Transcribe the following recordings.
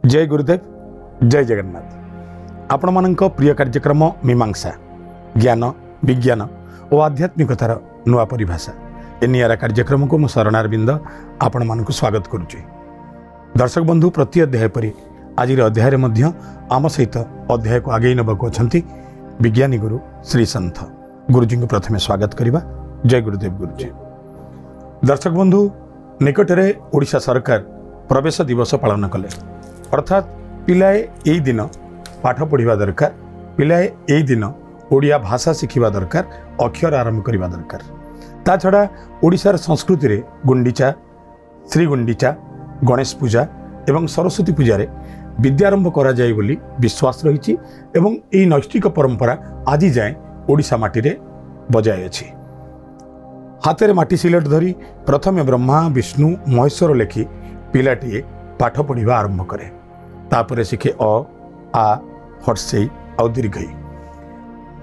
जय गुरुदेव जय जगन्नाथ। आपण मानक प्रिय कार्यक्रम मीमांसा ज्ञान विज्ञान और आध्यात्मिकतार नुआ परिभाषा ए निरा कार्यक्रम को मु शरणारविंद आपण मानक स्वागत करुचे। दर्शक बंधु प्रति अध्याय परि आज अध्याय आम सहित अध्याय को आगे नबाक अच्छा विज्ञानी गुरु श्री संत गुरुजी को प्रथमे स्वागत करवा। जय गुरुदेव गुरुजी। दर्शक बंधु निकटरे ओडिशा सरकार प्रवेश दिवस पालन कले, अर्थात पिलाए यही दिन पाठ पढ़ा दरकार, पिलाए यही दिन ओडिया भाषा शिखा दरकार, अक्षर आरंभ करने दरकार। ता छड़ा ओडिशार संस्कृति रे गुंडीचा, श्री गुंडीचा, गणेश पूजा एवं सरस्वती पूजा रे विद्यारंभ करा जाय बोली विश्वास रही एवं यही नैष्ठिक परंपरा आज जाए ओडिशा माटी रे बजाय अछि। हाथ में माटी सिलेट धरी प्रथमे ब्रह्मा विष्णु महेश्वर लेखि पिलाटीए पाठ पढ़ा आरंभ करे, तापरे शिखे अ आ हर्षेई आउ दीर्घई।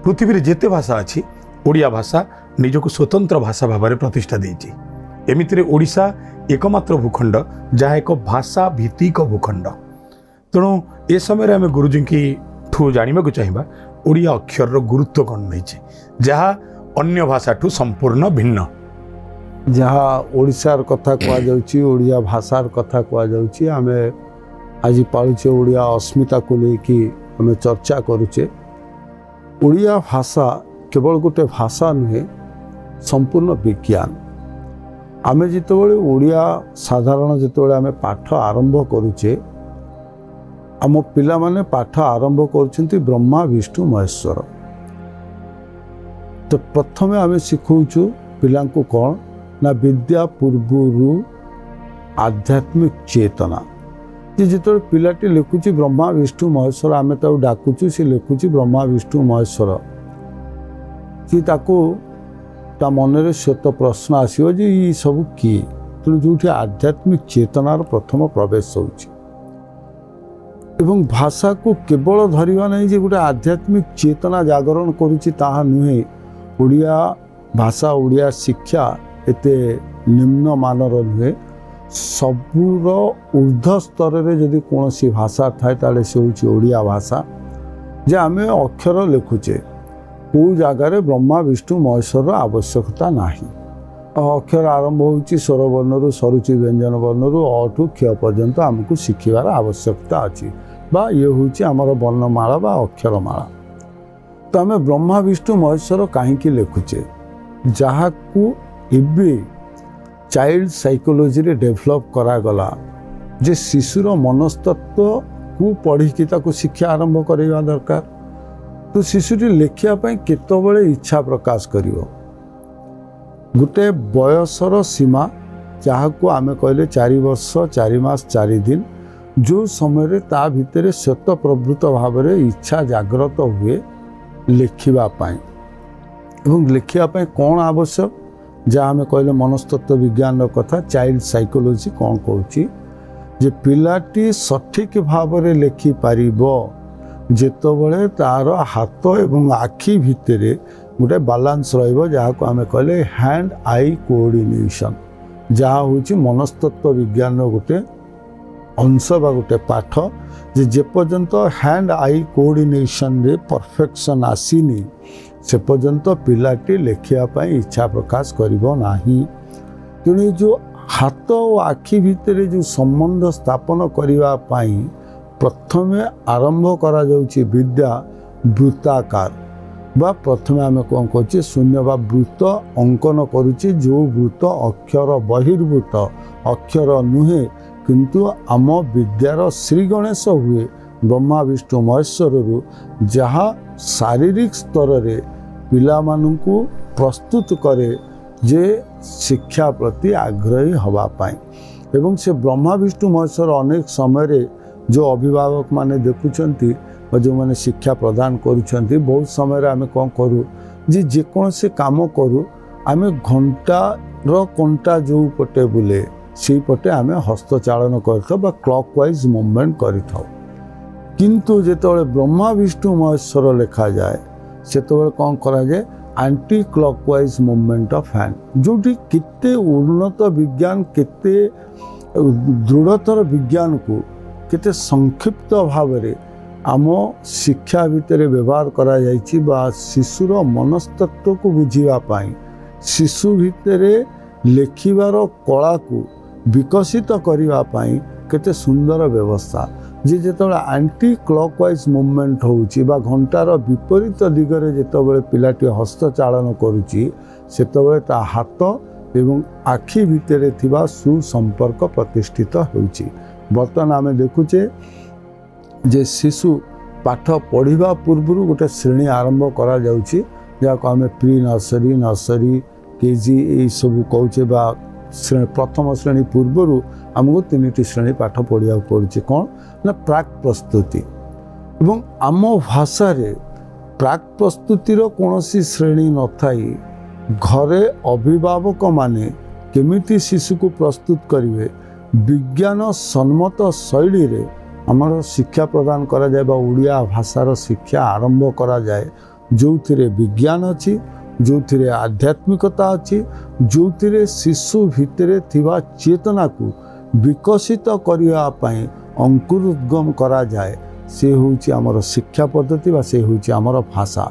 पृथ्वी जेते भाषा अच्छी ओडिया भाषा निजक स्वतंत्र भाषा भाव में प्रतिष्ठा देइछि। एमितिरे ओडिशा एकमात्र भूखंड जहाँ एक भाषा भित्तिक भूखंड। तेणु ए समय आम गुरुजी की ठू जानवा चाहिए ओडिया अक्षर गुरुत्व कौन नहीं, जहाँ अन्य भाषा ठू संपूर्ण भिन्न। जहाँ ओडिशार कथा कहुच्छी, ओडिया भाषार कथा कहुच्छी, आम आज पालुचे ओडिया अस्मिता को लेकिन आम चर्चा करुचे। ओडिया भाषा केवल गोटे भाषा नुहे, संपूर्ण विज्ञान। आम जितेबाला ओडिया साधारण जितेबाला आम पाठ आरंभ करुचे, आम पिला माने पाठ आरंभ करुछंती ब्रह्मा विष्णु महेश्वर। तो प्रथमे आम शिखौचु पिला को कौन ना विद्या पूर्व आध्यात्मिक चेतना। जे जिते पिलाटी लिखुची ब्रह्मा विष्णु महेश्वर, आम ताऊ डाकुचु, सी लिखुची ब्रह्मा विष्णु महेश्वर। कि ताको ता मनरे श्वेत प्रश्न आसीबो जे ई सब किए। तेणु जो आध्यात्मिक चेतनार प्रथम प्रवेश होउची एवं भाषा को केवल धरिबा नहीं जे गोटे आध्यात्मिक चेतना जागरण करुची ताहा नुहे। ओडिया भाषा ओडिया शिक्षा एते निम्न मानर नुहे। सबूर ऊर्ध्व स्तर रे जदि कौन सी भाषा थाए ताले से होची ओडिया भाषा। जे आमे अक्षर लिखुचे को जगार ब्रह्मा विष्णु महेश्वर आवश्यकता नाही। अक्षर आरंभ होची स्वर वर्णरू सरुचि व्यंजन वर्णरू अठू क्ष पर्यंत आमको शिखिबार आवश्यकता अछि, बा ये होची आमर वर्णमाला बा अक्षरमाला। तो आम ब्रह्मा विष्णु महेश्वर कहीं लिखुचे, जहाँ को एबे चाइल्ड साइकोलॉजी रे डेभलप करागला जे शिशुर मनस्तत्व को पढ़ी ताको शिक्षा आरंभ करवा दरकार। तो शिशुटी लेखिया केतबेले इच्छा प्रकाश करिवो। गोटे बयसर सीमा जहाँ को आम कहले 4 वर्ष 4 मास 4 दिन, जो समय ता भितर स्वत प्रवृत्त भाव में इच्छा जागृत हुए लिखिबा पाई। एवं लिखिया कौन आवश्यक, जहाँ आम कहले मनस्तत्व विज्ञान कथा चाइल्ड साइकोलॉजी कौन कहूँ जे पिलाटी सठिक भाव में लिखि पारिबो जेतबेले तार हाथ एवं आखि भितर गोटे बालांस रहिबो, जहाँ को आम कहले हैंड आई कोऑर्डिनेशन, जहाँ होची मनस्तत्व विज्ञान गोटे अंश बा गोटे पाठ। जे पर्यंत हैंड आई कोऑर्डिनेशन रे परफेक्शन आसीनी से पर्यंत पिलाटी लेखिया पाई इच्छा प्रकाश करिबो नाही। तेणु जो हाथ और आखि भितर जो संबंध स्थापन करिबा पाई प्रथमे आरंभ करा जाउची विद्या वृत्ताकार, बा प्रथमे आम कौन कहचे शून्य बा वृत्त अंकन करुचे। जो वृत्त अक्षर बहिर्भूत अक्षर नुहे, किंतु आम विद्यार श्री गणेश हुए ब्रह्मा विष्णु महेश्वर, जहाँ शारीरिक स्तर रे पिला मानू प्रस्तुत करे जे शिक्षा प्रति आग्रही हवा पाई। एवं से ब्रह्मा विष्णु महेश्वर अनेक समय रे जो अभिभावक माने देखुचंती जो माने शिक्षा प्रदान करुचंती, बहुत समय आम कौन करूँ जे जेकोसी काम करूँ आम घंटार कंटा जो पटे बुले से पटे आम हस्तचालन कर क्लॉक वाइज मूवमेंट करिथाउ। किंतु जेतबेले ब्रह्मा विष्णु महेश्वर लिखा जाए सेतबेले कौन करा जाए anti clockwise movement of hand, जोटी केते उन्नत विज्ञान केते दृढ़तर विज्ञान को केते संक्षिप्त भाव में आम शिक्षा भितर व्यवहार करा जायछि बा शिशुर मनस्तत्व को बुझीवाई शिशु भितर लेखिबार कला को विकसित करने केते सुंदर व्यवस्था जे जेतबेले एंटी क्लॉकवाइज मूवमेंट होउची बा घंटार विपरीत दिगरे जेतबेले पिलाटी हस्तचालन करूची सेतबेले ता हाथ एवं आखि भितर थिबा सुसंपर्क प्रतिष्ठित होउची। बर्तमान आम देखुचे जे शिशु पाठ पढ़ा पूर्व गोटे श्रेणी आरंभ करा जाउची जाको आम प्री नर्सरी नर्सरी केजी ये सब कहूचे बा प्रथम श्रेणी पूर्वर आमको 3टी श्रेणी पाठ पढ़ा पड़ुचे कौन ना प्राक प्रस्तुति एवं आम भाषा रे प्राक प्रस्तुतिर कौन श्रेणी न थाई घरे अभिभावक माने केमिति शिशु को प्रस्तुत करेंगे विज्ञान सम्मत शैली रे आमर शिक्षा प्रदान करा जाए बा ओडिया भाषार शिक्षा आरंभ करा जाए जो थिरे विज्ञान अच्छी जो थिरे आध्यात्मिकता अच्छी जो थिरे शिशु भितरे थिबा चेतना को विकसित करने अंकुरोद्गम करा जाए से होउची आमर शिक्षा पद्धति बा से होउची आमर भाषा।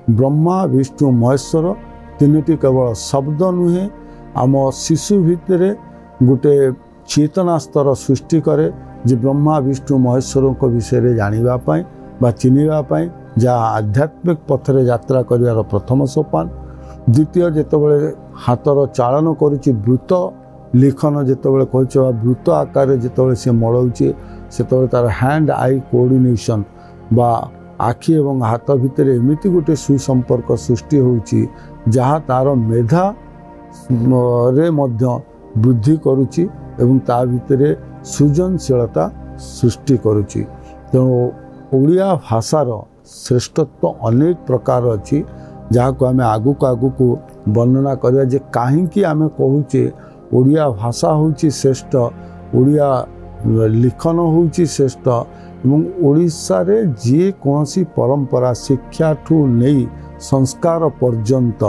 ब्रह्मा विष्णु महेश्वर 3टी केवल शब्द नुहे आम शिशु भितरे गोटे चेतना स्तर सृष्टि करे जे ब्रह्मा विष्णु महेश्वर विषय जानिबा पाई बा चिनिबा पाई जहाँ आध्यात्मिक पथरे यात्रा करिवार प्रथम सोपान। द्वितीय जेतबेले हाथर चालन करुची वृत्त लिखन जेतबेले कहछ वृत्त आकार जेतबेले से मळौची सेतबेले तार हैंड आई कोऑर्डिनेशन बा आखि एवं हाथ भितर एमिति गोटे सुसंपर्क सृष्टि होउची जहाँ तार मेधा रे मध्य वृद्धि करुची एवं ता भितरे सृजनशीलता सृष्टि करुची। तेणु ओडिया भाषार श्रेष्ठत्व अनेक प्रकार अच्छी जहाँ को आम आगु को वर्णना करिया जे काहींकी आम कहूचे ओडिया भाषा होउची श्रेष्ठ ओडिया लिखन होउची श्रेष्ठ एवं ओडिशा रे जे कोनसी परंपरा शिक्षा ठू नहीं संस्कार पर्यंत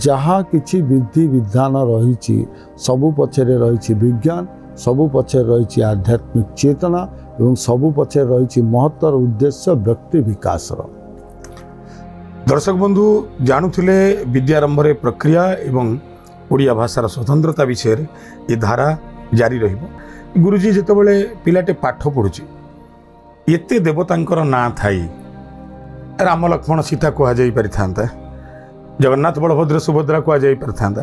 जहाँ किछि विधि विधान रही सबु पछरे रही विज्ञान सबु पछरे रही आध्यात्मिक चेतना एवं सबु पछरे रही महत्तर उद्देश्य व्यक्ति विकासर। दर्शक बंधु जानुथिले विद्यारंभ प्रक्रिया एवं ओडिया भाषार स्वतंत्रता विषय ये धारा जारी रहिबो। गुरुजी जेतबेले पिलाटे पाठ पढुची एते देवतांकर ना थाई राम लक्ष्मण सीता कह जाई परिथांता जगन्नाथ बलभद्र सुभद्रा कह जाई परिथांता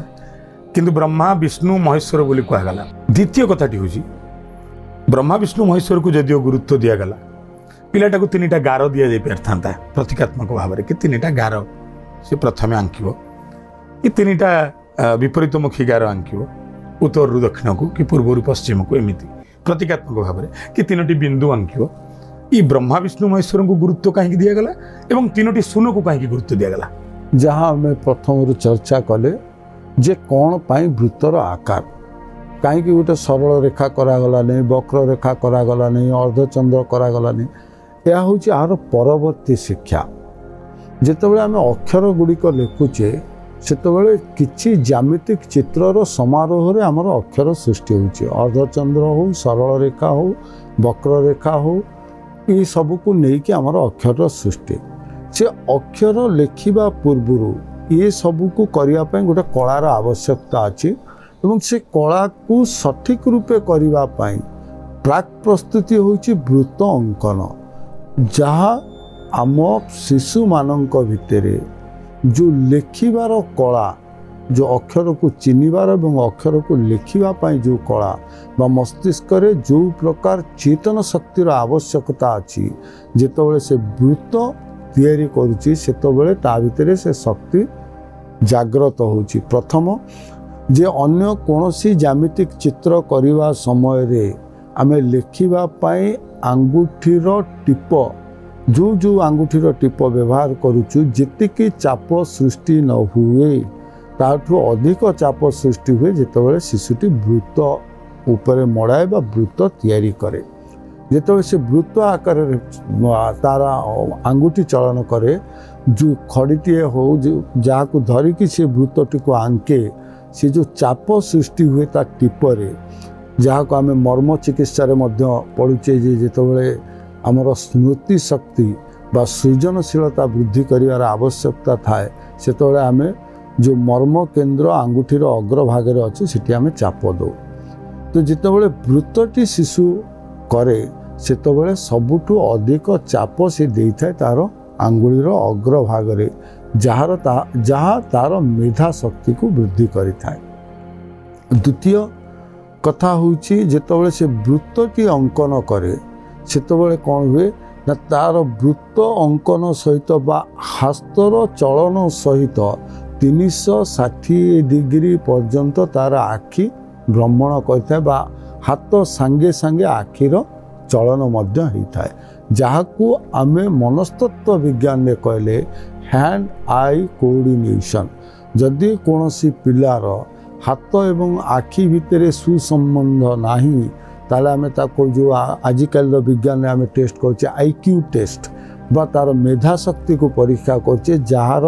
किंतु ब्रह्मा विष्णु महेश्वर बोली कहगला। द्वितीय कथाटी हूँ ब्रह्मा विष्णु महेश्वर को जदिव गुरुत्व दिगला पिलाटा को 3टा गार दि जा पारिथा प्रतीकात्मक भाव में कि 3टा गार से प्रथम आंकिब कि 3टा विपरीतमुखी गार आंकिब उत्तर रु दक्षिण को कि पूर्व पश्चिम को एमती प्रतीकात्मक भाव में कि 3टी बिंदु आंकिब ये ब्रह्मा विष्णु महेश्वर को गुरुत्व कहीं दिगला एवं 3टी शून को कहीं गुरुत्व दिगला। जहाँ आम प्रथम चर्चा कले जे कौन पाई वृत्तर आकार कहीं गोटे सरल रेखा करागला नहीं वक्र रेखा करागला नहीं अर्धचंद्र करागला नहीं यह हूँ आर परवर्ती शिक्षा जितेबाला आम अक्षर गुड़िक लिखुचे सेतबेले किछि ज्यामितिक चित्रर समारोह रे आमर अक्षर सृष्टि होउची अर्धचंद्र हो सरल रेखा हो वक्र रेखा हो ये सब को लेकिन आमर अक्षर सृष्टि से अक्षर लिखा पूर्वर ये सब को करने गोटे कलार आवश्यकता अच्छी एवं से कला को सठिक रूपे करने प्राक प्रस्तुति होउची वृत्त अंकन जहाँ आम शिशु मानक भितरे जो लिखिबार कला जो अक्षर को चिन्हबार और अक्षर को लिखापी जो कला बा मस्तिष्क रे जो प्रकार चेतन शक्तिर आवश्यकता अच्छी जितेबाला से वृत्त तैयारी करुच्ची सेतबेले ता भितरे से शक्ति जाग्रत होउची। प्रथम जे अन्य कोनोसी ज्यामितिक चित्र करिवा समय रे आमे लिखिबा पाई आंगुठीर टिप जो जो आंगुठीर टिप व्यवहार करुचु जेतिकी चाप सृष्टि न हुए ताठू अधिक चाप सृष्टि हुए जितेबाला शिशुटी वृत्त उपरे मड़ाए बा वृत्त तैयारी करे जितेबाला से वृत्त आकार तार आंगुठी चलन करे जो खड़ीटे हो जहाँ को धरिकी से वृत्तटी को आंके से जो चाप सृष्टि हुए ता टिपरे जहाँ को आम मर्म चिकित्सा पढ़ुचे जितेबाला आमर स्मृति शक्ति बा सृजनशीलता वृद्धि कर आवश्यकता थाए से आम जो मर्म केन्द्र आंगुठीर अग्रभाग अच्छे से आम चाप दो। तो जितेबाला वृत्तटी शिशु करे सेतबेले सबुठु अधिक चाप से दे थाए तार आंगुलीर अग्रभाग जहाँ तार मेधा शक्ति को वृद्धि करिथाए। द्वितीय कथा होची जेतबेले से वृत्तटी अंकन करे सेतबेले कौन हुए ना तार वृत्त अंकन सहित बा हस्तर चलन सहित 360 डिग्री पर्यंत तार आखि भ्रमण करता बा हाथ सांगे सांगे आखिर चलन मध्य होता है जहाकू आमे मनस्तत्व विज्ञान में कहले हैंड आई कोऑर्डिनेशन। जदि कौनसी पिलार हाथ एवं आखि भितर सुसंबंध नहीं ताले आमे ताको जो आजिकल विज्ञान में आमे टेस्ट करछे आईक्यू टेस्ट बा तार मेधा शक्ति को परीक्षा करछे जार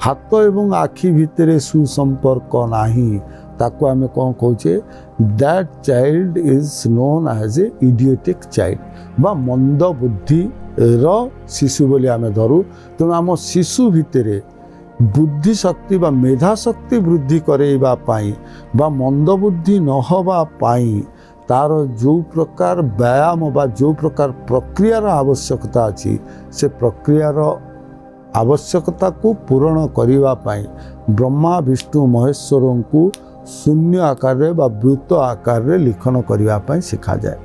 हाथ एवं आखि भितर सुसंपर्क नहीं ताको आमे कौन कहछे that child is known as a idiotic child बा मंद बुद्धि रो शिशु बोली आमे धरू। तेणु आम शिशु भितर बुद्धि शक्ति बा मेधा शक्ति वृद्धि करेबा पाई बा मंद बुद्धि न होबा पाई तार जो प्रकार व्यायाम बा जो प्रकार प्रक्रियार आवश्यकता अच्छी से प्रक्रियार आवश्यकता को पूरण करिवा पाई ब्रह्मा विष्णु महेश्वर को शून्य आकार रे बा वृत्त आकार रे लिखन करिवा पाई सिखा जाए।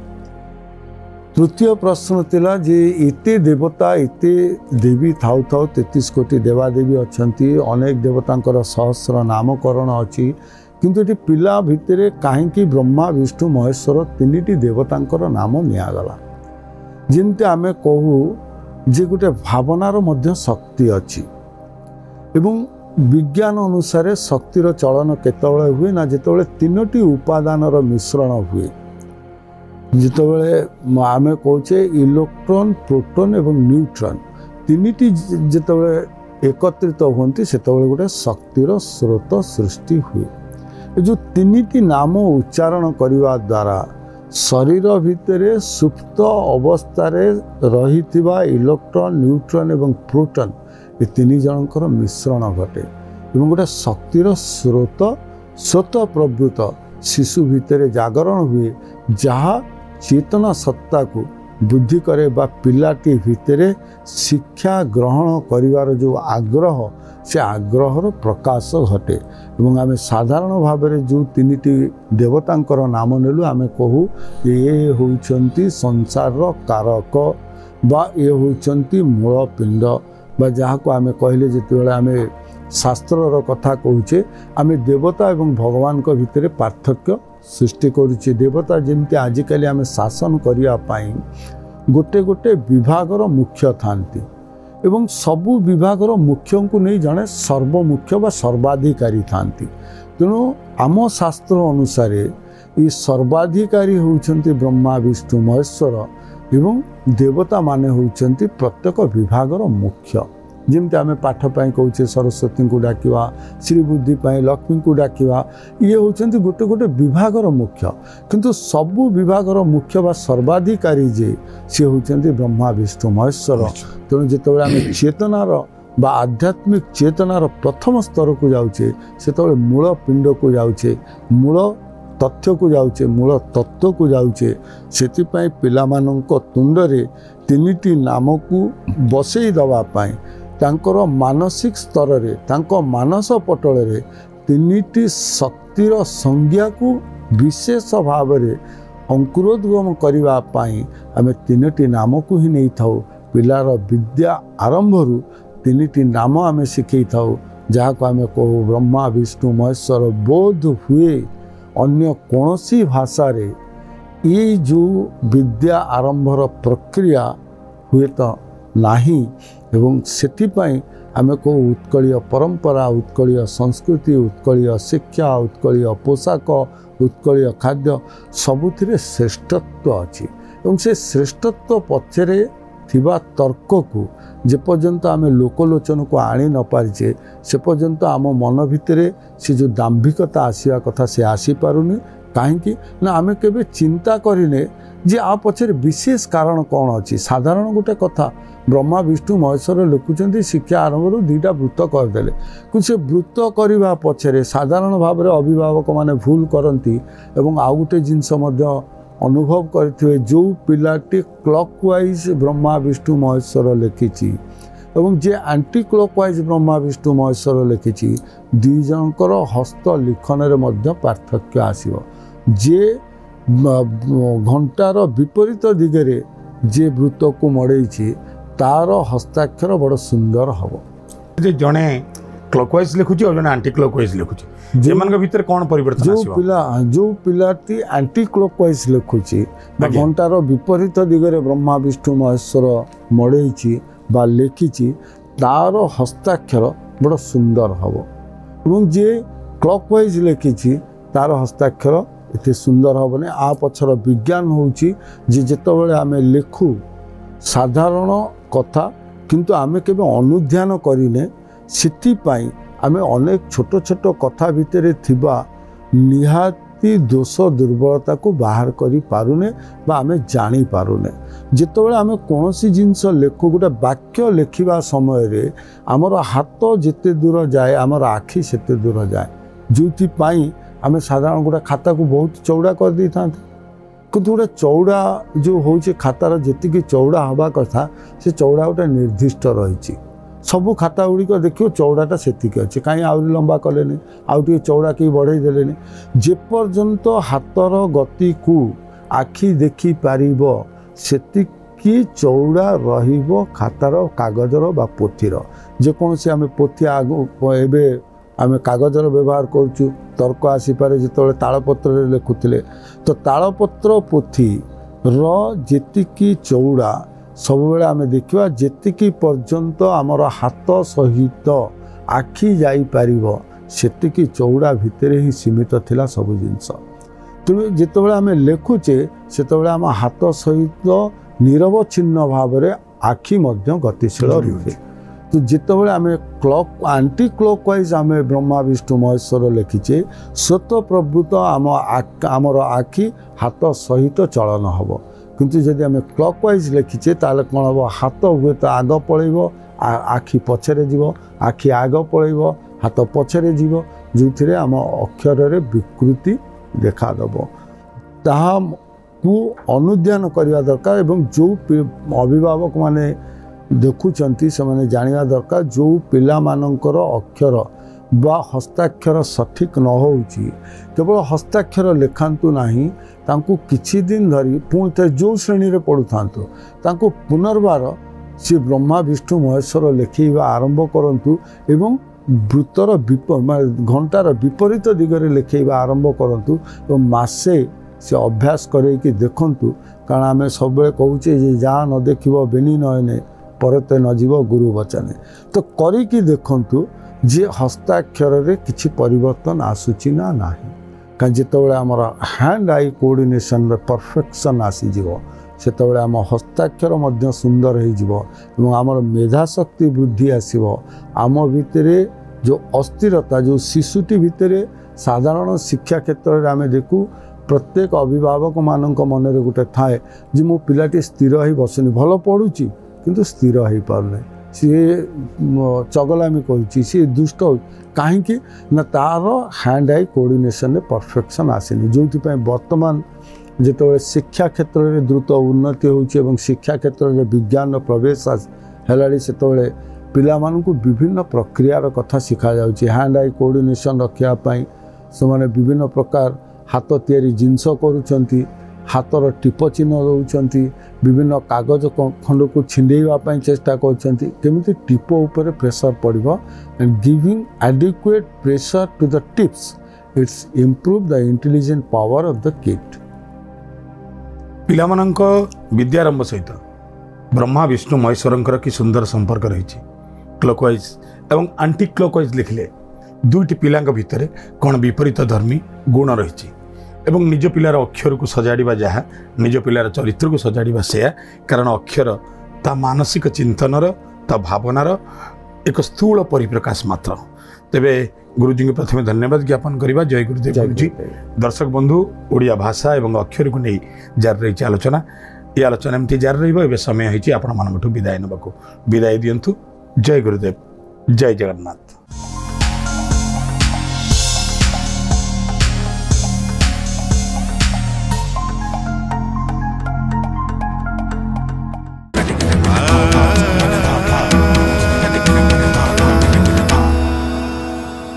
तृतीय प्रश्न थिला जे एते देवता एते देवी थाउ थाउ 33 कोटी देवादेवी अछंती अनेक देवतांकर सहस्र नामकरण अछि किंतु एटी पिला भितरे काहेकि ब्रह्मा विष्णु महेश्वर तीनिटी देवतांकर नाम नियागला। जेमते आमे कहू जे गोटे भावनार मध्य शक्ति अछि एवं विज्ञान अनुसार शक्तिर चलन केतबेले हुए ना जेतबेले तीनोटी उपादानर मिश्रण हुए। जितेबाला आमे कहचे इलेक्ट्रॉन प्रोटॉन एवं न्यूट्रॉन तीनिटी जितेबाला एकत्रित होती सेतबेले गोटे शक्तिर स्रोत सृष्टि हुए। जो तीनिटी नाम उच्चारण करने द्वारा शरीर भितर सुप्त अवस्था रही इलेक्ट्रॉन न्यूट्रॉन एवं प्रोटॉन ये तीन जनकर मिश्रण घटे एवं गोटे शक्तिर स्रोत स्वतः प्रवृत्त शिशु भितर जागरण हुए जहाँ चेतना सत्ता को बुद्धि करे बा पिलाटी भितर शिक्षा ग्रहण करिवार जो आग्रह से आग्रहर प्रकाश घटे एवं आमे साधारण भाव में जो तीनिटी देवतांकर नाम नेलु आमे कहू ये होउछंती संसार कारक बा ये होउछंती मूल पिंड बा जहाँ को आमे कहले जेतेबेले आमे शास्त्रर कथा कहूचे आमे देवता एवं भगवान को भितर पार्थक्य सृष्टि करुचे। देवता जमती आजिकल आमे शासन करने गोटे गोटे विभागर मुख्य थांती एवं सबु विभागर मुख्य को नहीं जड़े सर्वमुख्य बा सर्वाधिकारी थांती। तेणु आम शास्त्र अनुसार ये सर्वाधिकारी होउछंती ब्रह्मा विष्णु महेश्वर एवं देवता माने होउछंती प्रत्येक विभागर मुख्य। जमती आमे पाठ पाई कहूचे सरस्वती को डाकिवा श्री बुद्धि पाई लक्ष्मी को डाकिवा ये होउछंती गोटे गोटे विभागर मुख्य किंतु सबु विभागर मुख्य बा सर्वाधिकारी जे से होउछंती ब्रह्मा विष्णु महेश्वर। तेणु जितेबाला आमे चेतनार बा आध्यात्मिक चेतनार प्रथम स्तर को जाउचे सेतबेले मूल पिंड को जाउचे मूल तथ्य को जाउचे मूल तत्व को जाउचे सेतिपाई पिलामानंक तुंडरे तीनिटी नाम को बसई दवा पाई तांकर मानसिक स्तर रे तांको मानस पटल रे तीनिटी शक्तिर संज्ञा को विशेष भाव में अंकुरोद्गम करबा पाई आमे तीनोटी नाम को ही नहीं थाउ पिलार विद्या आरंभरू तीनिटी नाम आमे शिखई थाउ जहाँ को आमे कहू ब्रह्मा विष्णु महेश्वर। बोध हुए अन्य कौनसी भाषा रे ये जो विद्या आरंभर प्रक्रिया हुए तो नहीं एवं सेथिपाई आमे कहू उत्कलीय परंपरा उत्कलीय संस्कृति उत्कलीय शिक्षा उत्कलीय पोशाक उत्कलीय खाद्य सबुथिरे श्रेष्ठत्व अच्छी एवं से श्रेष्ठत्व पक्षरे थिबा तर्क को जेपर्यंत आम लोकलोचन को आनी न पारिचे से पर्यंत आम मन भितर से जो दाम्भिकता आसवा कथा से आसी पारुनी कहीं ना आम केबे चिंता करिने जे आ पछरे विशेष कारण कौन अच्छी साधारण गोटे कथा ब्रह्मा विष्णु महेश्वर लिखुंट शिक्षा आरंभ दुईटा वृत्त करदे कि से वृत्त करने पछरे साधारण भाव में अभिभावक माने भूल करती एवं आउ गोटे जिनस अनुभव करते जो पिलाटी क्लॉकवाइज ब्रह्मा विष्णु महेश्वर लिखिची एवं जे एंटी क्लॉकवाइज ब्रह्मा विष्णु महेश्वर लिखिची दुई जनकर हस्त लिखन में पार्थक्य आसीबो जे घंटार विपरीत दिगरे जे वृत्त को मड़ेछि तार हस्ताक्षर बड़ सुंदर हम जड़े क्लॉकवाइज लिखुची और जड़े एंटी क्लॉकवाइज लिखुची जेमान भीतर कौन परिवर्तन जो पिलाटी एंटी क्लॉकवाइज लिखुची घंटार विपरीत दिगरे ब्रह्मा विष्णु महेश्वर मड़ेछि बा लिखिची तार हस्ताक्षर बड़ सुंदर हम एवं जे क्लॉकवाइज लिखिची तार हस्ताक्षर एते सुंदर हेनी आ पछर विज्ञान होउची जे जेतेबेले आमे लिखु साधारण कथा किंतु आमे केबे अनुध्यान करिने सिथिपाई आमे अनेक छोट छोट कथा भितर थिबा निहाती दोष दुर्बलता को बाहर करि पारुने बा आमे जानी पारुने जेतेबेले आमे कोनोसी जिंस लेखु गोटे वाक्य लेखिबा समय रे हमर हाथ जेते दूर जाए हमर आखि सेते दूर जाए जोथि पाई आमे साधारण गोटे खाता को बहुत चौड़ा कर दी था किंतु गोटे चौड़ा जो होचे खातार जी चौड़ा हवा कथा से चौड़ा गोटे निर्दिष्ट रही सबू खाता गुड़िक देखिए चौड़ाटा से अच्छे कहीं आहरी लंबा कले आउ चौड़ा कहीं बढ़ई देले जेपर्यंत हाथर गति को आखि देखी पारिब सेतिकी चौड़ा रहिबो खातार कागजर बा पोथीर जेकोसी आम पोथी आग एबे आम कागजर व्यवहार करुचु तर्क आसीपे जो तालपत्र लिखुले तो तालपत्र पोथी रेतिकी चौड़ा सब बेले आम देखा जेतिकी पर्यंत आमर हाथ सहित आखि जापर सेतिकी चौड़ा भितर ही सीमित थिला सब जिनस तेणु जितेबाला आम लिखुचे से आम हाथ सहित निरवच्छिन्न भाव में आखि गतिशील रुहे तो जितेबाला आम क्लॉक एंटी क्लॉकवाइज आम ब्रह्मा विष्णु महेश्वर लिखिचे स्वत प्रभुत आमर आखि हाथ सहित चलन हम किंतु जदि आम क्लॉकवाइज लिखिचे ताले कौन हम हाथ हुए तो आग पलैब आखि पछरे जीव आखि आग पलैब हाथ पछरे जीव जो थे आम अक्षर विकृति देखादेव ताहा को अनुध्यान करने दरकार एवं जो अभिभावक माने देखुचंती से माने जानिया दरकार जो पिला मानकर अक्षर बा हस्ताक्षर सठिक न होउची केवल हस्ताक्षर लिखांतु नहीं तांको किछि दिन धरी पुणी थे जो श्रेणी रे पढ़ुथांतु तांको पुनर्बार से ब्रह्मा विष्णु महेश्वर लिखिबा आरंभ करंतु एवं वृत्तर घंटार विपरीत दिगरे लिखिबा आरंभ करंतु एवं मासे से अभ्यास करैकि देखंतु कारण आम सब कहूचे जे जहाँ न देखिब बेनी नयने परते न जीव गुरु वचने तो करिकी देखंतु जे हस्ताक्षर रे किछि परिवर्तन आसुची ना नाही का जितेबाला आमर हैंड आई कोऑर्डिनेशन रे परफेक्शन आसी जीव सेतेबाला आम हस्ताक्षर मध्य सुंदर हो जीव एवं आमर मेधाशक्ति वृद्धि आसीबो आम भितरे जो अस्थिरता जो शिशुटी भितरे साधारण शिक्षा क्षेत्र में आम देखू प्रत्येक अभिभावक मानक मन में गोटे थाए जे मो पिलाटी स्थिर ही बसुनी भल पढ़ुची किंतु स्थिर हो पारना सी चगलामी करुच्ची सी दुष्ट कहीं ना तार हैंड आई कोऑर्डिनेशन में परफेक्शन आसेनी जो वर्तमान जिते शिक्षा क्षेत्र में द्रुत उन्नति होची शिक्षा क्षेत्र में विज्ञान प्रवेश है से पिला मानू विभिन्न प्रक्रियार कथा शिखा जाउची हैंड आई कोऑर्डिनेशन रखापी से विभिन्न प्रकार हाथ तैयारी जिनस करुचंती हाथर टीप चिन्ह दौरान विभिन्न कागज खंड को छिंडेवाई चेष्टा करते टीप उपर प्रेशर पड़ो and giving adequate pressure to the tips it's improve the intelligent power of the kid पिलामानंक विद्यारंभ सहित ब्रह्मा विष्णु महेश्वर कि सुंदर संपर्क रही क्लॉकवाइज एवं एंटी क्लॉकवाइज लिखले दुईटी पिला भितर कौन विपरीत धर्मी गुण रही एवं निज पिलार अक्षर को सजाड़ा जहाँ निज पिलार चरित्र को सजाड़ा से कारण अक्षर ତା ମାନସିକ ଚିନ୍ତନର ତା ଭାବନାର ଏକ ସ୍ଥୂଳ ପରିପ୍ରକାଶ ମାତ୍ର। ତେବେ ଗୁରୁଜୀଙ୍କୁ ପ୍ରଥମେ ଧନ୍ୟବାଦ ଜ୍ଞାପନ କରିବା। ଜୟ ଗୁରୁଦେବ। ଗୁରୁଜୀ, ଦର୍ଶକ ବନ୍ଧୁ, ଓଡ଼ିଆ ଭାଷା ଏବଂ ଅକ୍ଷରକୁ ନେଇ ଜାରି ରହିଛି ଆଲୋଚନା। ଏ ଆଲୋଚନା ଏମିତି ଜାରି ରହିବ। ଏବେ ସମୟ ହେଇଛି ଆପଣମାନଙ୍କଠୁ ବିଦାୟ ନେବାକୁ। ବିଦାୟ ଦିଅନ୍ତୁ। ଜୟ ଗୁରୁଦେବ, ଜୟ ଜଗନ୍ନାଥ।